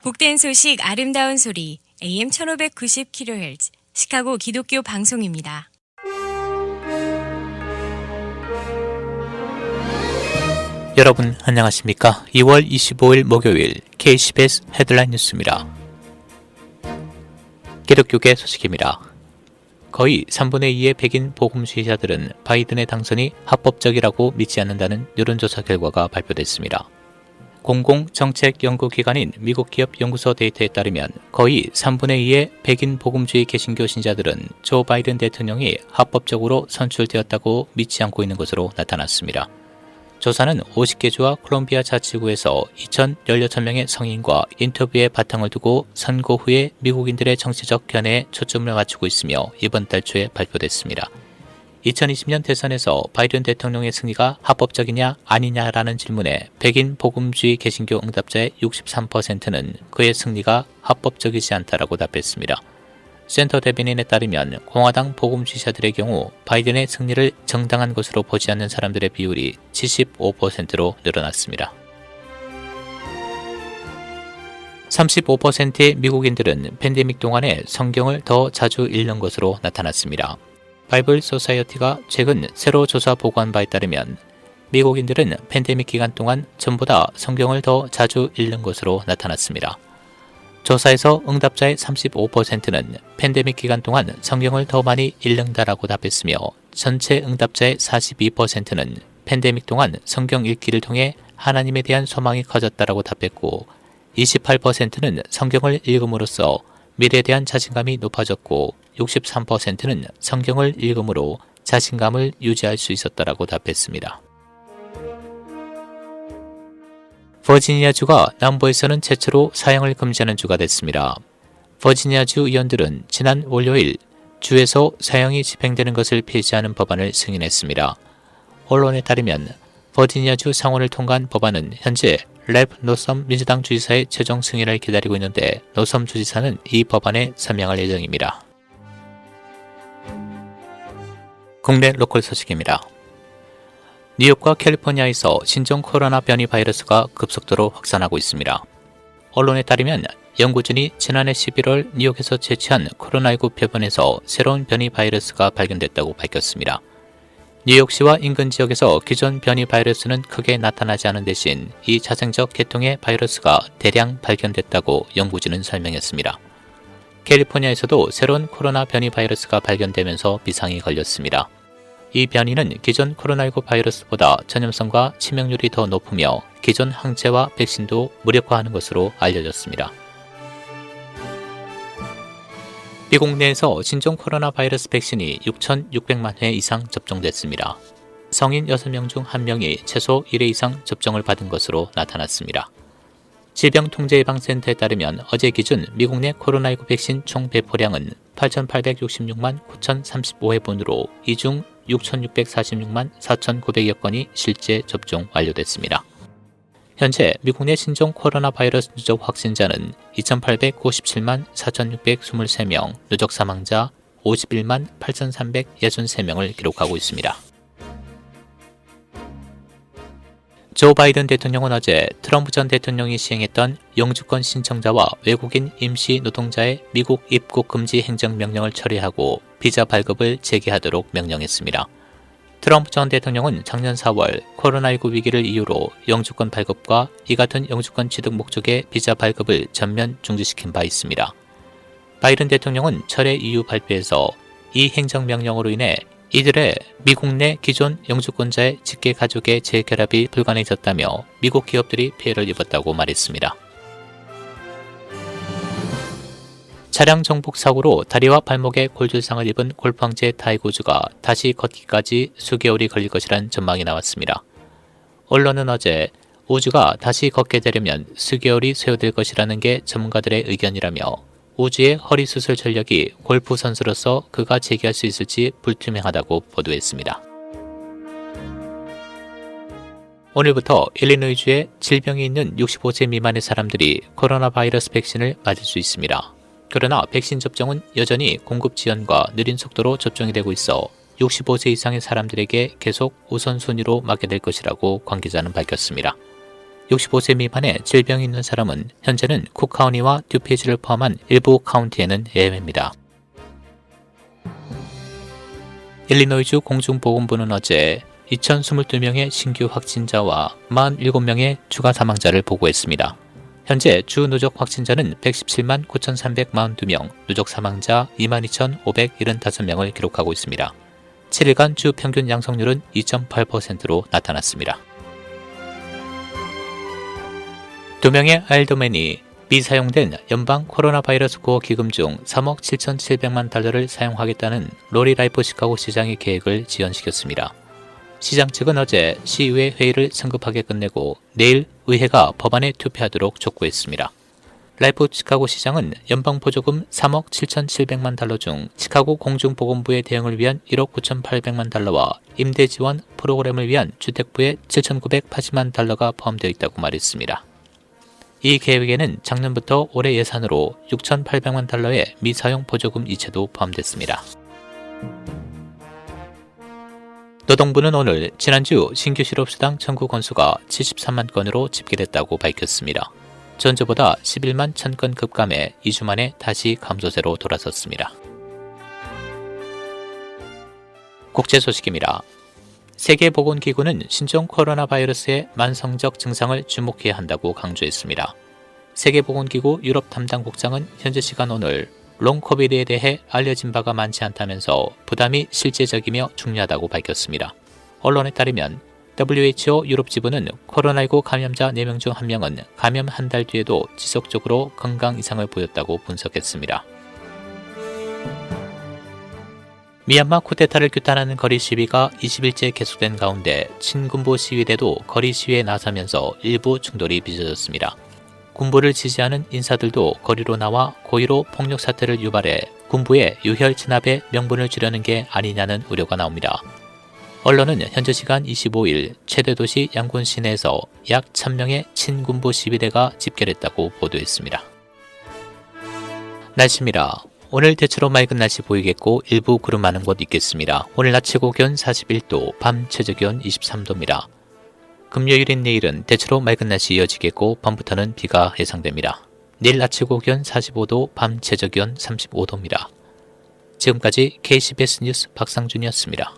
복된 소식 아름다운 소리 AM 1590kHz 시카고 기독교 방송입니다. 여러분 안녕하십니까? 2월 25일 목요일 KCBS 헤드라인 뉴스입니다. 기독교계 소식입니다. 거의 3분의 2의 백인 복음주의자들은 바이든의 당선이 합법적이라고 믿지 않는다는 여론조사 결과가 발표됐습니다. 공공정책연구기관인 미국 기업 연구소 데이터에 따르면 거의 3분의 2의 백인 복음주의 개신교 신자들은 조 바이든 대통령이 합법적으로 선출되었다고 믿지 않고 있는 것으로 나타났습니다. 조사는 50개 주와 콜롬비아 자치구에서 2,016명의 성인과 인터뷰에 바탕을 두고 선거 후에 미국인들의 정치적 견해에 초점을 맞추고 있으며 이번 달 초에 발표됐습니다. 2020년 대선에서 바이든 대통령의 승리가 합법적이냐 아니냐라는 질문에 백인 복음주의 개신교 응답자의 63%는 그의 승리가 합법적이지 않다라고 답했습니다. 센터 대변인에 따르면 공화당 복음주의자들의 경우 바이든의 승리를 정당한 것으로 보지 않는 사람들의 비율이 75%로 늘어났습니다. 35%의 미국인들은 팬데믹 동안에 성경을 더 자주 읽는 것으로 나타났습니다. 바이블 소사이어티가 최근 새로 조사 보고한 바에 따르면 미국인들은 팬데믹 기간 동안 전보다 성경을 더 자주 읽는 것으로 나타났습니다. 조사에서 응답자의 35%는 팬데믹 기간 동안 성경을 더 많이 읽는다라고 답했으며 전체 응답자의 42%는 팬데믹 동안 성경 읽기를 통해 하나님에 대한 소망이 커졌다라고 답했고 28%는 성경을 읽음으로써 미래에 대한 자신감이 높아졌고 63%는 성경을 읽음으로 자신감을 유지할 수 있었다라고 답했습니다. 버지니아주가 남부에서는 최초로 사형을 금지하는 주가 됐습니다. 버지니아주 의원들은 지난 월요일 주에서 사형이 집행되는 것을 폐지하는 법안을 승인했습니다. 언론에 따르면 버지니아주 상원을 통과한 법안은 현재 랩 노섬 민주당 주지사의 최종 승인을 기다리고 있는데 노섬 주지사는 이 법안에 서명할 예정입니다. 국내 로컬 소식입니다. 뉴욕과 캘리포니아에서 신종 코로나 변이 바이러스가 급속도로 확산하고 있습니다. 언론에 따르면 연구진이 지난해 11월 뉴욕에서 채취한 코로나19 표본에서 새로운 변이 바이러스가 발견됐다고 밝혔습니다. 뉴욕시와 인근 지역에서 기존 변이 바이러스는 크게 나타나지 않은 대신 이 자생적 계통의 바이러스가 대량 발견됐다고 연구진은 설명했습니다. 캘리포니아에서도 새로운 코로나 변이 바이러스가 발견되면서 비상이 걸렸습니다. 이 변이는 기존 코로나19 바이러스보다 전염성과 치명률이 더 높으며 기존 항체와 백신도 무력화하는 것으로 알려졌습니다. 미국 내에서 신종 코로나 바이러스 백신이 6,600만 회 이상 접종됐습니다. 성인 6명 중 1명이 최소 1회 이상 접종을 받은 것으로 나타났습니다. 질병통제예방센터에 따르면 어제 기준 미국 내 코로나19 백신 총 배포량은 8,866만 9,035회분으로 이 중 6,646만 4,900여 건이 실제 접종 완료됐습니다. 현재 미국 내 신종 코로나 바이러스 누적 확진자는 2,897만 4,623명, 누적 사망자 51만 8,363명을 기록하고 있습니다. 조 바이든 대통령은 어제 트럼프 전 대통령이 시행했던 영주권 신청자와 외국인 임시 노동자의 미국 입국 금지 행정명령을 처리하고 비자 발급을 재개하도록 명령했습니다. 트럼프 전 대통령은 작년 4월 코로나19 위기를 이유로 영주권 발급과 이 같은 영주권 취득 목적의 비자 발급을 전면 중지시킨 바 있습니다. 바이든 대통령은 철회 이유 발표에서 이 행정명령으로 인해 이들의 미국 내 기존 영주권자의 직계 가족의 재결합이 불가능해졌다며 미국 기업들이 피해를 입었다고 말했습니다. 차량 정복 사고로 다리와 발목에 골절상을 입은 골프 황제 타이거 우즈가 다시 걷기까지 수개월이 걸릴 것이란 전망이 나왔습니다. 언론은 어제 우즈가 다시 걷게 되려면 수개월이 소요될 것이라는 게 전문가들의 의견이라며 우즈의 허리 수술 전력이 골프 선수로서 그가 재기할 수 있을지 불투명하다고 보도했습니다. 오늘부터 일리노이주에 질병이 있는 65세 미만의 사람들이 코로나 바이러스 백신을 맞을 수 있습니다. 그러나 백신 접종은 여전히 공급 지연과 느린 속도로 접종이 되고 있어 65세 이상의 사람들에게 계속 우선순위로 맞게 될 것이라고 관계자는 밝혔습니다. 65세 미만의 질병이 있는 사람은 현재는 쿡 카운티와 듀페이지를 포함한 일부 카운티에는 예외입니다. 일리노이주 공중보건부는 어제 2022명의 신규 확진자와 47명의 추가 사망자를 보고했습니다. 현재 주 누적 확진자는 117만 9,342명, 누적 사망자 22,575명을 기록하고 있습니다. 7일간 주 평균 양성률은 2.8%로 나타났습니다. 2명의 아일드맨이 미사용된 연방 코로나 바이러스 구호 기금 중 3억 7,700만 달러를 사용하겠다는 로리 라이프 시카고 시장의 계획을 지연시켰습니다. 시장 측은 어제 시의회 회의를 성급하게 끝내고 내일 의회가 법안에 투표하도록 촉구했습니다. 라이프 시카고 시장은 연방 보조금 3억 7,700만 달러 중 시카고 공중보건부의 대응을 위한 1억 9,800만 달러와 임대 지원 프로그램을 위한 주택부의 7,980만 달러가 포함되어 있다고 말했습니다. 이 계획에는 작년부터 올해 예산으로 6,800만 달러의 미사용 보조금 이체도 포함됐습니다. 노동부는 오늘 지난주 신규 실업수당 청구 건수가 73만 건으로 집계됐다고 밝혔습니다. 전주보다 11만 1000건 급감해 2주 만에 다시 감소세로 돌아섰습니다. 국제 소식입니다. 세계보건기구는 신종 코로나 바이러스의 만성적 증상을 주목해야 한다고 강조했습니다. 세계보건기구 유럽 담당국장은 현재 시간 오늘 롱 코비드에 대해 알려진 바가 많지 않다면서 부담이 실제적이며 중요하다고 밝혔습니다. 언론에 따르면 WHO 유럽 지부는 코로나19 감염자 4명 중 1명은 감염 한 달 뒤에도 지속적으로 건강 이상을 보였다고 분석했습니다. 미얀마 쿠데타를 규탄하는 거리 시위가 20일째 계속된 가운데 친군부 시위대도 거리 시위에 나서면서 일부 충돌이 빚어졌습니다. 군부를 지지하는 인사들도 거리로 나와 고의로 폭력 사태를 유발해 군부의 유혈 진압에 명분을 주려는 게 아니냐는 우려가 나옵니다. 언론은 현지 시간 25일 최대 도시 양군 시내에서 약 1000명의 친군부 시위대가 집결했다고 보도했습니다. 날씨입니다. 오늘 대체로 맑은 날씨 보이겠고 일부 구름 많은 곳 있겠습니다. 오늘 낮 최고 기온 41도, 밤 최저 기온 23도입니다. 금요일인 내일은 대체로 맑은 날씨 이어지겠고 밤부터는 비가 예상됩니다. 내일 낮 최고 기온 45도, 밤 최저 기온 35도입니다. 지금까지 KCBS 뉴스 박상준이었습니다.